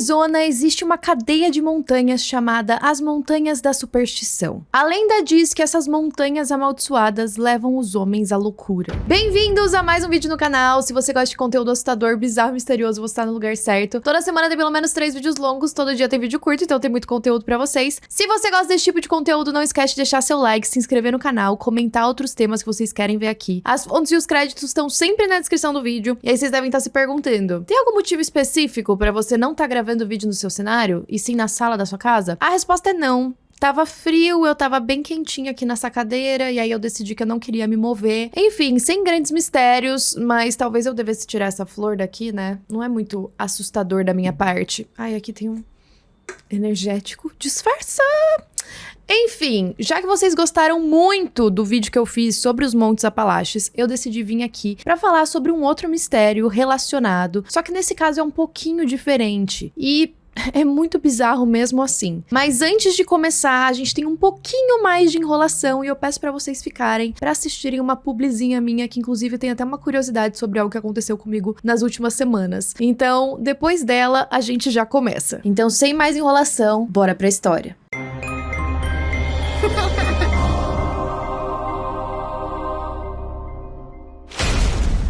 Arizona existe uma cadeia de montanhas chamada as Montanhas da Superstição. A lenda diz que essas montanhas amaldiçoadas levam os homens à loucura. Bem-vindos a mais um vídeo no canal. Se você gosta de conteúdo assustador, bizarro, misterioso, você tá no lugar certo. Toda semana tem pelo menos 3 vídeos longos, todo dia tem vídeo curto, então tem muito conteúdo pra vocês. Se você gosta desse tipo de conteúdo, não esquece de deixar seu like, se inscrever no canal, comentar outros temas que vocês querem ver aqui. As fontes e os créditos estão sempre na descrição do vídeo. E aí vocês devem estar se perguntando, tem algum motivo específico pra você não tá gravando vídeo no seu cenário, e sim na sala da sua casa? A resposta é não. Tava frio, eu tava bem quentinha aqui nessa cadeira, e aí eu decidi que eu não queria me mover. Enfim, sem grandes mistérios, mas talvez eu devesse tirar essa flor daqui, né? Não é muito assustador da minha parte. Ai, aqui tem um energético. Disfarça! Enfim, já que vocês gostaram muito do vídeo que eu fiz sobre os Montes Apalaches, eu decidi vir aqui pra falar sobre um outro mistério relacionado, só que nesse caso é um pouquinho diferente e é muito bizarro mesmo assim. Mas antes de começar, a gente tem um pouquinho mais de enrolação e eu peço pra vocês ficarem pra assistirem uma publizinha minha, que inclusive tem até uma curiosidade sobre algo que aconteceu comigo nas últimas semanas. Então, depois dela, a gente já começa. Então, sem mais enrolação, bora pra história.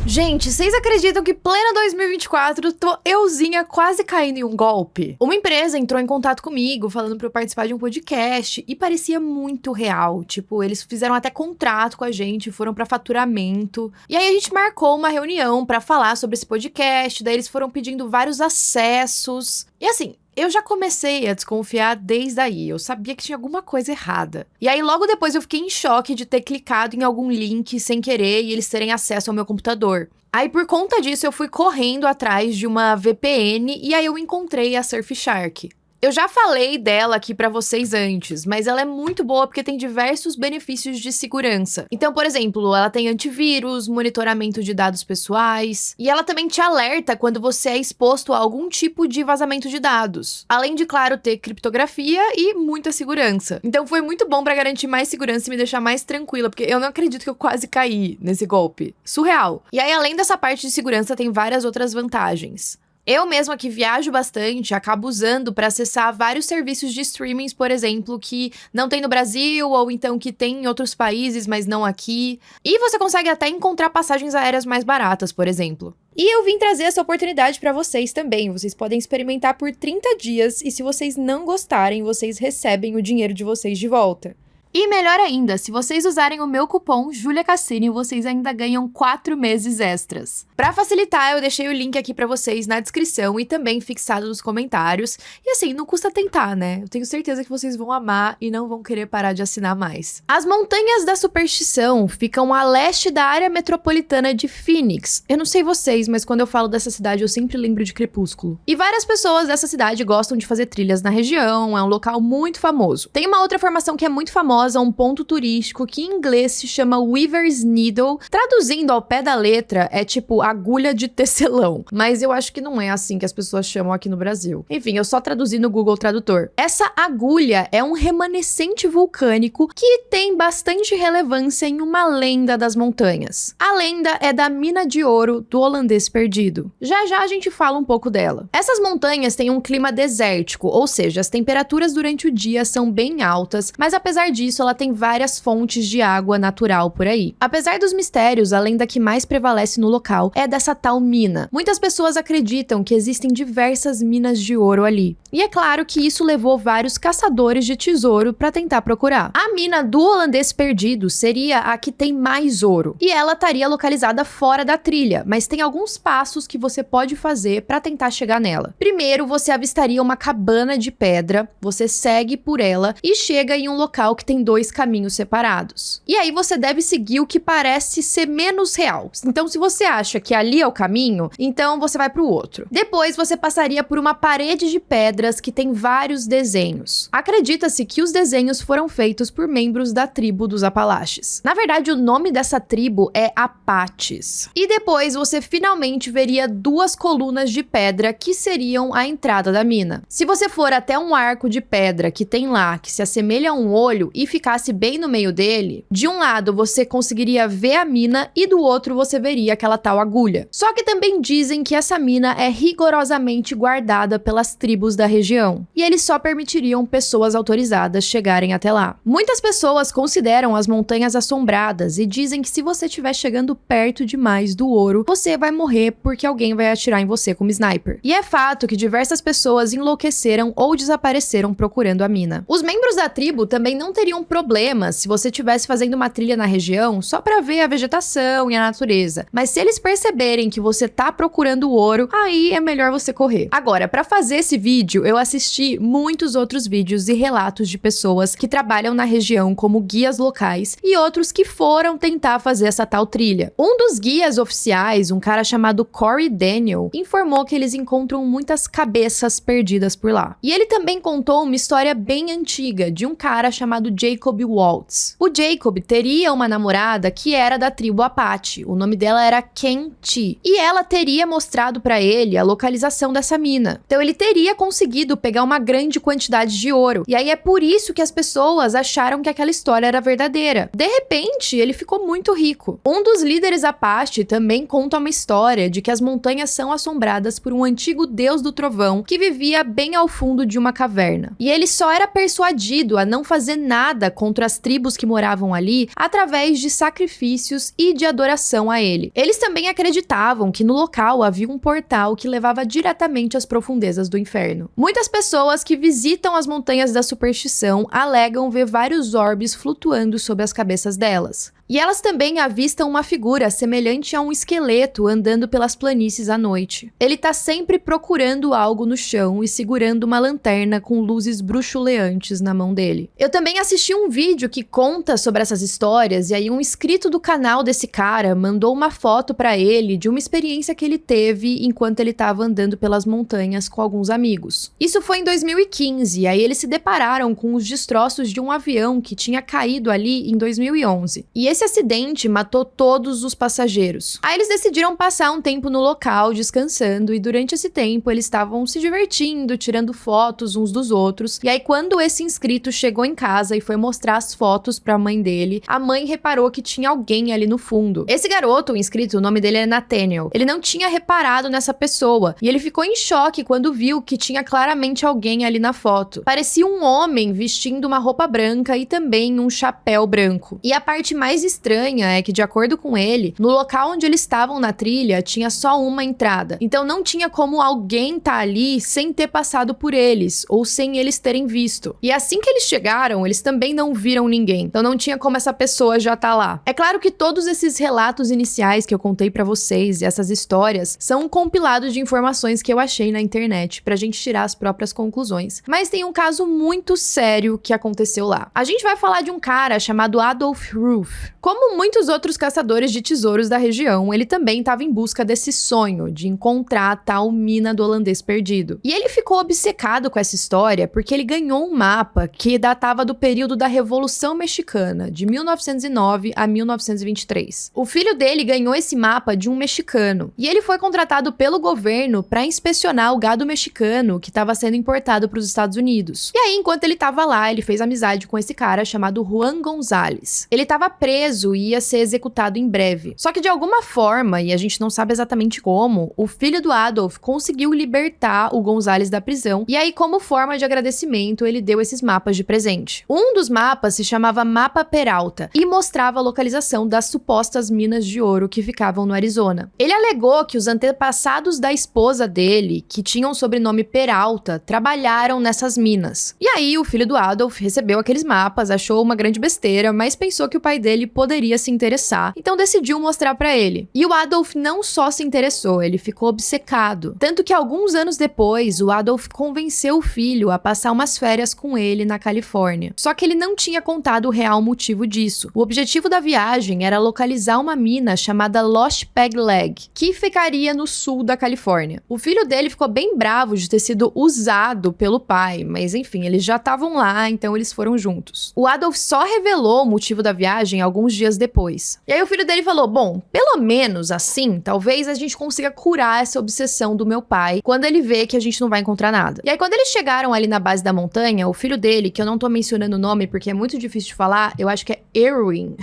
Gente, vocês acreditam que plena 2024, tô euzinha quase caindo em um golpe? Uma empresa entrou em contato comigo, falando pra eu participar de um podcast, e parecia muito real. Tipo, eles fizeram até contrato com a gente, foram pra faturamento. E aí a gente marcou uma reunião pra falar sobre esse podcast, daí eles foram pedindo vários acessos. E assim, eu já comecei a desconfiar desde aí, eu sabia que tinha alguma coisa errada. E aí logo depois eu fiquei em choque de ter clicado em algum link sem querer e eles terem acesso ao meu computador. Aí por conta disso eu fui correndo atrás de uma VPN e aí eu encontrei a Surfshark. Eu já falei dela aqui pra vocês antes, mas ela é muito boa porque tem diversos benefícios de segurança. Então, por exemplo, ela tem antivírus, monitoramento de dados pessoais, e ela também te alerta quando você é exposto a algum tipo de vazamento de dados. Além de, claro, ter criptografia e muita segurança. Então foi muito bom pra garantir mais segurança e me deixar mais tranquila, porque eu não acredito que eu quase caí nesse golpe. Surreal. E aí, além dessa parte de segurança, tem várias outras vantagens. Eu mesma que viajo bastante, acabo usando para acessar vários serviços de streamings, por exemplo, que não tem no Brasil ou então que tem em outros países, mas não aqui. E você consegue até encontrar passagens aéreas mais baratas, por exemplo. E eu vim trazer essa oportunidade para vocês também. Vocês podem experimentar por 30 dias e se vocês não gostarem, vocês recebem o dinheiro de vocês de volta. E melhor ainda, se vocês usarem o meu cupom JuliaCassini, vocês ainda ganham 4 meses extras. Pra facilitar, eu deixei o link aqui pra vocês na descrição e também fixado nos comentários. E assim, não custa tentar, né? Eu tenho certeza que vocês vão amar e não vão querer parar de assinar mais. As Montanhas da Superstição ficam a leste da área metropolitana de Phoenix. Eu não sei vocês, mas quando eu falo dessa cidade, eu sempre lembro de Crepúsculo. E várias pessoas dessa cidade gostam de fazer trilhas na região, é um local muito famoso. Tem uma outra formação que é muito famosa, um ponto turístico que em inglês se chama Weaver's Needle. Traduzindo ao pé da letra, é tipo agulha de tecelão. Mas eu acho que não é assim que as pessoas chamam aqui no Brasil. Enfim, eu só traduzi no Google Tradutor. Essa agulha é um remanescente vulcânico que tem bastante relevância em uma lenda das montanhas. A lenda é da mina de ouro do holandês perdido. Já já a gente fala um pouco dela. Essas montanhas têm um clima desértico, ou seja, as temperaturas durante o dia são bem altas, mas apesar disso, ela tem várias fontes de água natural por aí. Apesar dos mistérios, a lenda que mais prevalece no local é dessa tal mina. Muitas pessoas acreditam que existem diversas minas de ouro ali. E é claro que isso levou vários caçadores de tesouro para tentar procurar. A mina do holandês perdido seria a que tem mais ouro. E ela estaria localizada fora da trilha, mas tem alguns passos que você pode fazer para tentar chegar nela. Primeiro, você avistaria uma cabana de pedra, você segue por ela e chega em um local que tem 2 caminhos separados. E aí você deve seguir o que parece ser menos real. Então, se você acha que ali é o caminho, então você vai pro outro. Depois, você passaria por uma parede de pedras que tem vários desenhos. Acredita-se que os desenhos foram feitos por membros da tribo dos Apalaches. Na verdade, o nome dessa tribo é Apaches. E depois, você finalmente veria 2 colunas de pedra que seriam a entrada da mina. Se você for até um arco de pedra que tem lá, que se assemelha a um olho, e ficasse bem no meio dele, de um lado você conseguiria ver a mina e do outro você veria aquela tal agulha. Só que também dizem que essa mina é rigorosamente guardada pelas tribos da região, e eles só permitiriam pessoas autorizadas chegarem até lá. Muitas pessoas consideram as montanhas assombradas e dizem que se você estiver chegando perto demais do ouro, você vai morrer porque alguém vai atirar em você como sniper. E é fato que diversas pessoas enlouqueceram ou desapareceram procurando a mina. Os membros da tribo também não teriam problemas se você estivesse fazendo uma trilha na região só pra ver a vegetação e a natureza, mas se eles perceberem que você tá procurando o ouro, aí é melhor você correr. Agora, pra fazer esse vídeo, eu assisti muitos outros vídeos e relatos de pessoas que trabalham na região como guias locais e outros que foram tentar fazer essa tal trilha. Um dos guias oficiais, um cara chamado Corey Daniel, informou que eles encontram muitas cabeças perdidas por lá. E ele também contou uma história bem antiga de um cara chamado Jacob Waltz. O Jacob teria uma namorada que era da tribo Apache. O nome dela era Ken Chi. E ela teria mostrado pra ele a localização dessa mina. Então ele teria conseguido pegar uma grande quantidade de ouro. E aí é por isso que as pessoas acharam que aquela história era verdadeira. De repente, ele ficou muito rico. Um dos líderes Apache também conta uma história de que as montanhas são assombradas por um antigo deus do trovão que vivia bem ao fundo de uma caverna. E ele só era persuadido a não fazer nada contra as tribos que moravam ali através de sacrifícios e de adoração a ele. Eles também acreditavam que no local havia um portal que levava diretamente às profundezas do inferno. Muitas pessoas que visitam as montanhas da superstição alegam ver vários orbes flutuando sobre as cabeças delas. E elas também avistam uma figura semelhante a um esqueleto andando pelas planícies à noite. Ele tá sempre procurando algo no chão e segurando uma lanterna com luzes bruxuleantes na mão dele. Eu também assisti um vídeo que conta sobre essas histórias e aí um inscrito do canal desse cara mandou uma foto pra ele de uma experiência que ele teve enquanto ele tava andando pelas montanhas com alguns amigos. Isso foi em 2015, e aí eles se depararam com os destroços de um avião que tinha caído ali em 2011. E esse acidente matou todos os passageiros. Aí eles decidiram passar um tempo no local, descansando, e durante esse tempo eles estavam se divertindo, tirando fotos uns dos outros. E aí quando esse inscrito chegou em casa e foi mostrar as fotos pra mãe dele, a mãe reparou que tinha alguém ali no fundo. Esse garoto, o inscrito, o nome dele é Nathaniel. Ele não tinha reparado nessa pessoa, e ele ficou em choque quando viu que tinha claramente alguém ali na foto. Parecia um homem vestindo uma roupa branca e também um chapéu branco. E a parte mais estranha é que, de acordo com ele, no local onde eles estavam na trilha, tinha só uma entrada. Então não tinha como alguém tá ali sem ter passado por eles, ou sem eles terem visto. E assim que eles chegaram, eles também não viram ninguém. Então não tinha como essa pessoa já tá lá. É claro que todos esses relatos iniciais que eu contei pra vocês, e essas histórias, são um compilado de informações que eu achei na internet, pra gente tirar as próprias conclusões. Mas tem um caso muito sério que aconteceu lá. A gente vai falar de um cara chamado Adolf Ruth. Como muitos outros caçadores de tesouros da região, ele também estava em busca desse sonho de encontrar a tal mina do holandês perdido. E ele ficou obcecado com essa história porque ele ganhou um mapa que datava do período da Revolução Mexicana, de 1909 a 1923. O filho dele ganhou esse mapa de um mexicano, e ele foi contratado pelo governo para inspecionar o gado mexicano que estava sendo importado para os Estados Unidos. E aí, enquanto ele estava lá, ele fez amizade com esse cara chamado Juan González. Ele estava preso e ia ser executado em breve. Só que de alguma forma, e a gente não sabe exatamente como, o filho do Adolf conseguiu libertar o González da prisão, e aí, como forma de agradecimento, ele deu esses mapas de presente. Um dos mapas se chamava Mapa Peralta e mostrava a localização das supostas minas de ouro que ficavam no Arizona. Ele alegou que os antepassados da esposa dele, que tinham o sobrenome Peralta, trabalharam nessas minas. E aí, o filho do Adolf recebeu aqueles mapas, achou uma grande besteira, mas pensou que o pai dele poderia se interessar, então decidiu mostrar pra ele. E o Adolf não só se interessou, ele ficou obcecado. Tanto que alguns anos depois, o Adolf convenceu o filho a passar umas férias com ele na Califórnia. Só que ele não tinha contado o real motivo disso. O objetivo da viagem era localizar uma mina chamada Lost Peg Leg, que ficaria no sul da Califórnia. O filho dele ficou bem bravo de ter sido usado pelo pai, mas enfim, eles já estavam lá, então eles foram juntos. O Adolf só revelou o motivo da viagem alguns alguns dias depois. E aí o filho dele falou, bom, pelo menos assim, talvez a gente consiga curar essa obsessão do meu pai quando ele vê que a gente não vai encontrar nada. E aí quando eles chegaram ali na base da montanha, o filho dele, que eu não tô mencionando o nome porque é muito difícil de falar, eu acho que é Erwin.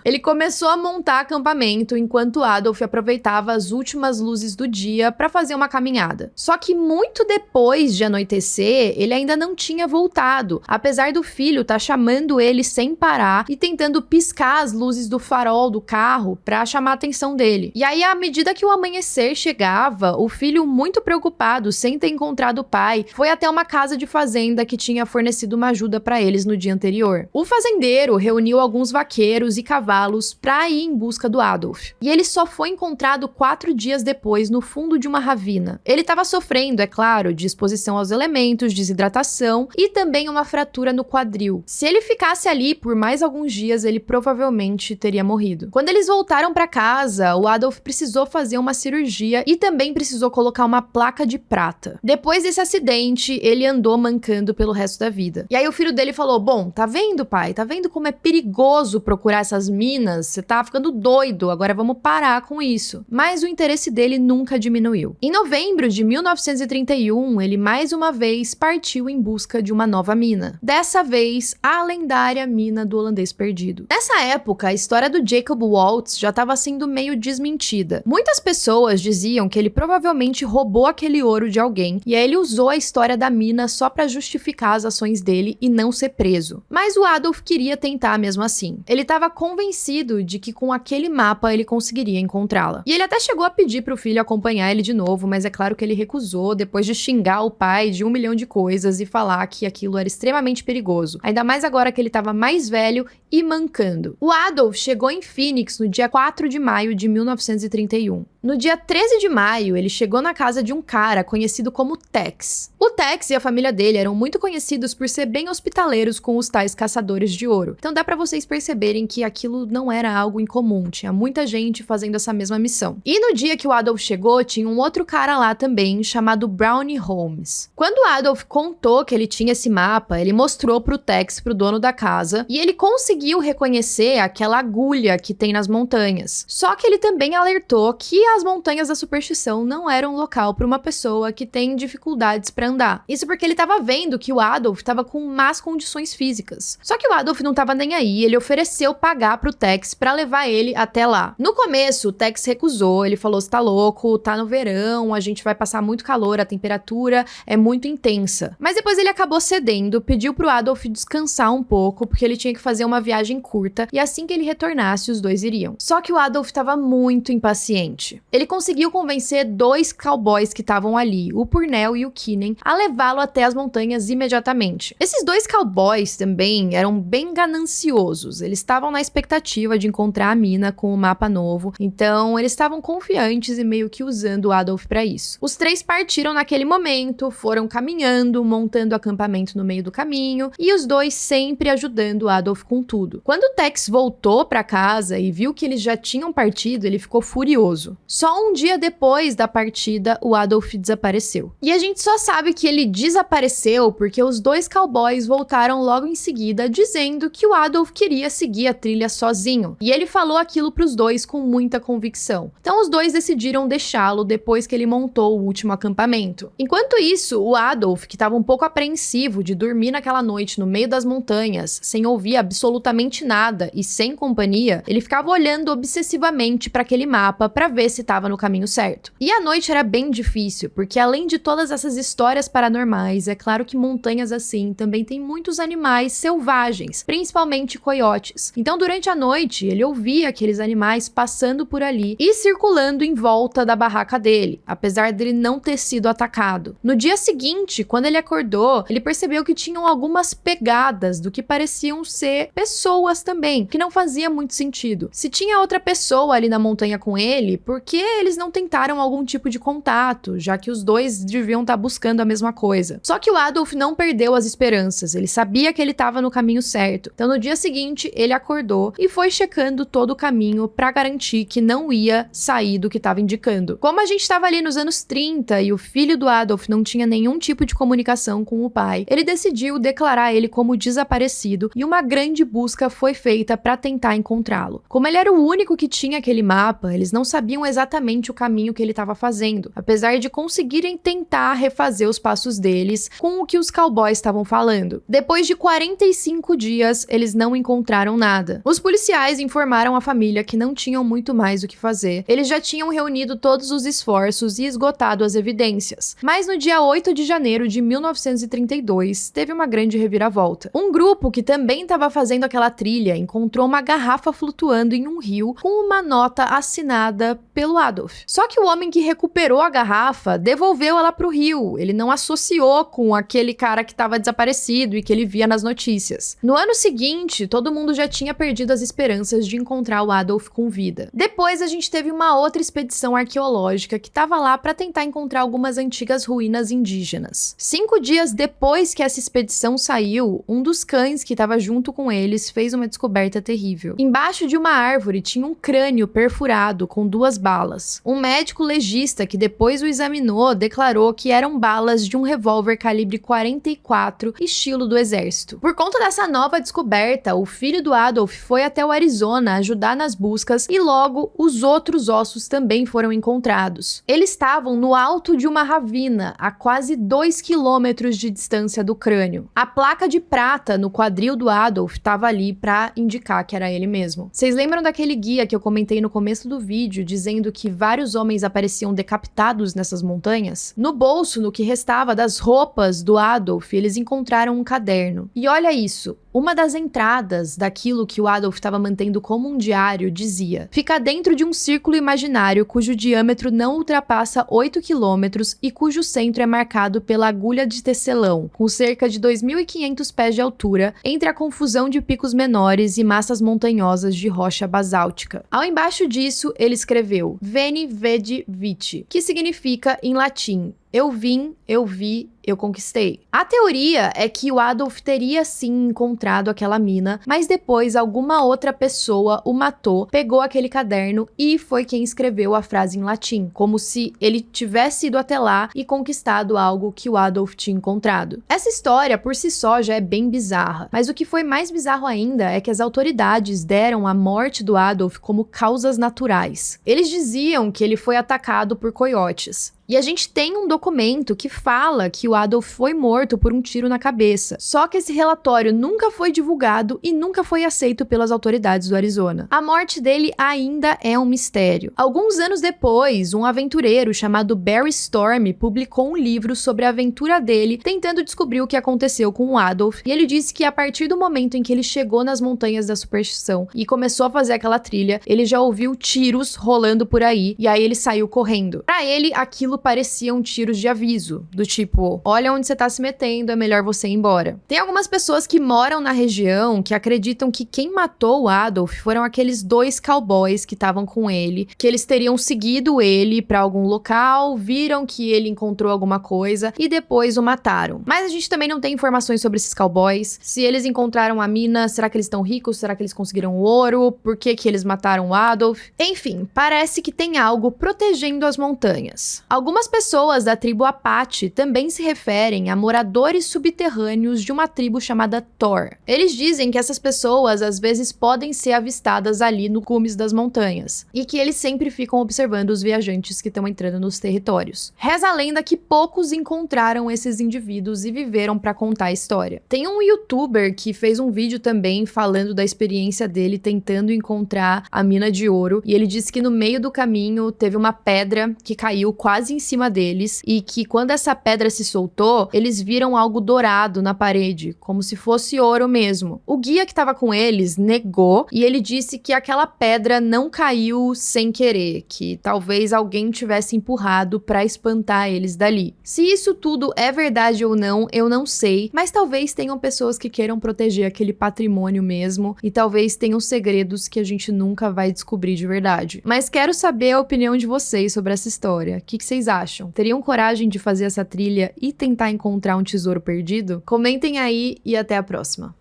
Ele começou a montar acampamento enquanto Adolf aproveitava as últimas luzes do dia para fazer uma caminhada. Só que muito depois de anoitecer, ele ainda não tinha voltado, apesar do filho estar chamando ele sem parar e tentando piscar as luzes do farol do carro para chamar a atenção dele. E aí, à medida que o amanhecer chegava, o filho, muito preocupado, sem ter encontrado o pai, foi até uma casa de fazenda que tinha fornecido uma ajuda para eles no dia anterior. O fazendeiro reuniu alguns vaqueiros e cavalos para ir em busca do Adolf. E ele só foi encontrado 4 dias depois no fundo de uma ravina. Ele estava sofrendo, é claro, de exposição aos elementos, desidratação e também uma fratura no quadril. Se ele ficasse ali por mais alguns dias, ele provavelmente teria morrido. Quando eles voltaram para casa, o Adolf precisou fazer uma cirurgia e também precisou colocar uma placa de prata. Depois desse acidente, ele andou mancando pelo resto da vida. E aí o filho dele falou, bom, tá vendo, pai? Tá vendo como é perigoso procurar essas minas? Você tá ficando doido, agora vamos parar com isso. Mas o interesse dele nunca diminuiu. Em novembro de 1931, ele mais uma vez partiu em busca de uma nova mina. Dessa vez, a lendária mina do holandês perdido. Nessa época, a história do Jacob Waltz já estava sendo meio desmentida. Muitas pessoas diziam que ele provavelmente roubou aquele ouro de alguém e aí ele usou a história da mina só para justificar as ações dele e não ser preso. Mas o Adolf queria tentar mesmo assim. Ele estava convencido de que com aquele mapa ele conseguiria encontrá-la. E ele até chegou a pedir pro filho acompanhar ele de novo, mas é claro que ele recusou depois de xingar o pai de 1 milhão de coisas e falar que aquilo era extremamente perigoso. Ainda mais agora que ele estava mais velho e mancando. O Adolf chegou em Phoenix no dia 4 de maio de 1931. No dia 13 de maio, ele chegou na casa de um cara conhecido como Tex. O Tex e a família dele eram muito conhecidos por ser bem hospitaleiros com os tais caçadores de ouro. Então dá pra vocês perceberem que aquilo não era algo incomum, tinha muita gente fazendo essa mesma missão. E no dia que o Adolf chegou, tinha um outro cara lá também, chamado Brownie Holmes. Quando o Adolf contou que ele tinha esse mapa, ele mostrou pro Tex, pro dono da casa, e ele conseguiu reconhecer aquela agulha que tem nas montanhas. Só que ele também alertou que as montanhas da superstição não eram um local para uma pessoa que tem dificuldades para andar. Isso porque ele estava vendo que o Adolf estava com más condições físicas. Só que o Adolf não estava nem aí, ele ofereceu pagar pro Tex para levar ele até lá. No começo, o Tex recusou, ele falou, você tá louco, tá no verão, a gente vai passar muito calor, a temperatura é muito intensa. Mas depois ele acabou cedendo, pediu pro Adolf descansar um pouco, porque ele tinha que fazer uma viagem curta, e assim que ele retornasse, os dois iriam. Só que o Adolf estava muito impaciente. Ele conseguiu convencer 2 cowboys que estavam ali, o Purnell e o Keenan, a levá-lo até as montanhas imediatamente. Esses 2 cowboys também eram bem gananciosos, eles estavam na expectativa de encontrar a mina com o mapa novo, então eles estavam confiantes e meio que usando o Adolf para isso. Os 3 partiram naquele momento, foram caminhando, montando acampamento no meio do caminho, e os 2 sempre ajudando o Adolf com tudo. Quando o Tex voltou para casa e viu que eles já tinham partido, ele ficou furioso. Só um dia depois da partida, o Adolf desapareceu. E a gente só sabe que ele desapareceu porque os 2 cowboys voltaram logo em seguida dizendo que o Adolf queria seguir a trilha sozinho. E ele falou aquilo pros 2 com muita convicção. Então os 2 decidiram deixá-lo depois que ele montou o último acampamento. Enquanto isso, o Adolf, que estava um pouco apreensivo de dormir naquela noite no meio das montanhas, sem ouvir absolutamente nada e sem companhia, ele ficava olhando obsessivamente para aquele mapa para ver se estava no caminho certo. E a noite era bem difícil, porque além de todas essas histórias paranormais, é claro que montanhas assim também tem muitos animais selvagens, principalmente coiotes. Então durante a noite, ele ouvia aqueles animais passando por ali e circulando em volta da barraca dele, apesar dele não ter sido atacado. No dia seguinte, quando ele acordou, ele percebeu que tinham algumas pegadas do que pareciam ser pessoas também, que não fazia muito sentido. Se tinha outra pessoa ali na montanha com ele, por que eles não tentaram algum tipo de contato, já que os 2 deviam estar buscando a mesma coisa? Só que o Adolf não perdeu as esperanças, ele sabia que ele estava no caminho certo. Então no dia seguinte, ele acordou e foi checando todo o caminho pra garantir que não ia sair do que estava indicando. Como a gente estava ali nos anos 30 e o filho do Adolf não tinha nenhum tipo de comunicação com o pai, ele decidiu declarar ele como desaparecido e uma grande busca foi feita para tentar encontrá-lo. Como ele era o único que tinha aquele mapa, eles não sabiam exatamente o caminho que ele estava fazendo, apesar de conseguirem tentar refazer os passos deles com o que os cowboys estavam falando. Depois de 45 dias, eles não encontraram nada. Os policiais informaram a família que não tinham muito mais o que fazer. Eles já tinham reunido todos os esforços e esgotado as evidências. Mas no dia 8 de janeiro de 1932, teve uma grande reviravolta. Um grupo que também estava fazendo aquela trilha encontrou uma garrafa flutuando em um rio com uma nota assinada pelo Adolf. Só que o homem que recuperou a garrafa devolveu ela pro rio. Ele não associou com aquele cara que estava desaparecido e que ele via nas notícias. No ano seguinte, todo mundo já tinha perdido as esperanças de encontrar o Adolf com vida. Depois a gente teve uma outra expedição arqueológica que estava lá para tentar encontrar algumas antigas ruínas indígenas. 5 dias depois que essa expedição saiu, um dos cães que estava junto com eles fez uma descoberta terrível. Embaixo de uma árvore tinha um crânio perfurado com 2 balas. Um médico legista que depois o examinou declarou que eram balas de um revólver calibre 44, estilo do exército. Por conta dessa nova descoberta, o filho do Adolf foi até o Arizona ajudar nas buscas e logo os outros ossos também foram encontrados. Eles estavam no alto de uma ravina, a quase 2 quilômetros de distância do crânio. A placa de prata no quadril do Adolf estava ali para indicar que era ele mesmo. Vocês lembram daquele guia que eu comentei no começo do vídeo, dizendo que vários homens apareciam decapitados nessas montanhas? No bolso, no que restava das roupas do Adolf, eles encontraram um caderno. E olha isso, uma das entradas daquilo que o Adolf estava mantendo como um diário dizia: fica dentro de um círculo imaginário cujo diâmetro não ultrapassa 8 quilômetros e cujo centro é marcado pela agulha de tecelão, com cerca de 2.500 pés de altura, entre a confusão de picos menores e massas montanhosas de rocha basáltica. Ao embaixo disso, ele escreveu Veni Vidi Vici, que significa, em latim, eu vim, eu vi, eu conquistei. A teoria é que o Adolf teria sim encontrado aquela mina, mas depois alguma outra pessoa o matou, pegou aquele caderno e foi quem escreveu a frase em latim, como se ele tivesse ido até lá e conquistado algo que o Adolf tinha encontrado. Essa história por si só já é bem bizarra, mas o que foi mais bizarro ainda é que as autoridades deram a morte do Adolf como causas naturais. Eles diziam que ele foi atacado por coiotes. E a gente tem um documento que fala que o Adolf foi morto por um tiro na cabeça. Só que esse relatório nunca foi divulgado e nunca foi aceito pelas autoridades do Arizona. A morte dele ainda é um mistério. Alguns anos depois, um aventureiro chamado Barry Storm publicou um livro sobre a aventura dele, tentando descobrir o que aconteceu com o Adolf. E ele disse que a partir do momento em que ele chegou nas montanhas da superstição e começou a fazer aquela trilha, ele já ouviu tiros rolando por aí e aí ele saiu correndo. Pra ele, aquilo pareciam tiros de aviso, do tipo, olha onde você tá se metendo, é melhor você ir embora. Tem algumas pessoas que moram na região que acreditam que quem matou o Adolf foram aqueles 2 cowboys que estavam com ele, que eles teriam seguido ele pra algum local, viram que ele encontrou alguma coisa e depois o mataram. Mas a gente também não tem informações sobre esses cowboys, se eles encontraram a mina, será que eles estão ricos, será que eles conseguiram ouro, por que que eles mataram o Adolf? Enfim, parece que tem algo protegendo as montanhas. Algumas pessoas da tribo Apache também se referem a moradores subterrâneos de uma tribo chamada Thor. Eles dizem que essas pessoas às vezes podem ser avistadas ali no cumes das montanhas e que eles sempre ficam observando os viajantes que estão entrando nos territórios. Reza a lenda que poucos encontraram esses indivíduos e viveram para contar a história. Tem um youtuber que fez um vídeo também falando da experiência dele tentando encontrar a mina de ouro e ele disse que no meio do caminho teve uma pedra que caiu quase em cima deles e que quando essa pedra se soltou, eles viram algo dourado na parede, como se fosse ouro mesmo. O guia que estava com eles negou e ele disse que aquela pedra não caiu sem querer, que talvez alguém tivesse empurrado para espantar eles dali. Se isso tudo é verdade ou não, eu não sei, mas talvez tenham pessoas que queiram proteger aquele patrimônio mesmo e talvez tenham segredos que a gente nunca vai descobrir de verdade. Mas quero saber a opinião de vocês sobre essa história. O que vocês acham? Teriam coragem de fazer essa trilha e tentar encontrar um tesouro perdido? Comentem aí e até a próxima.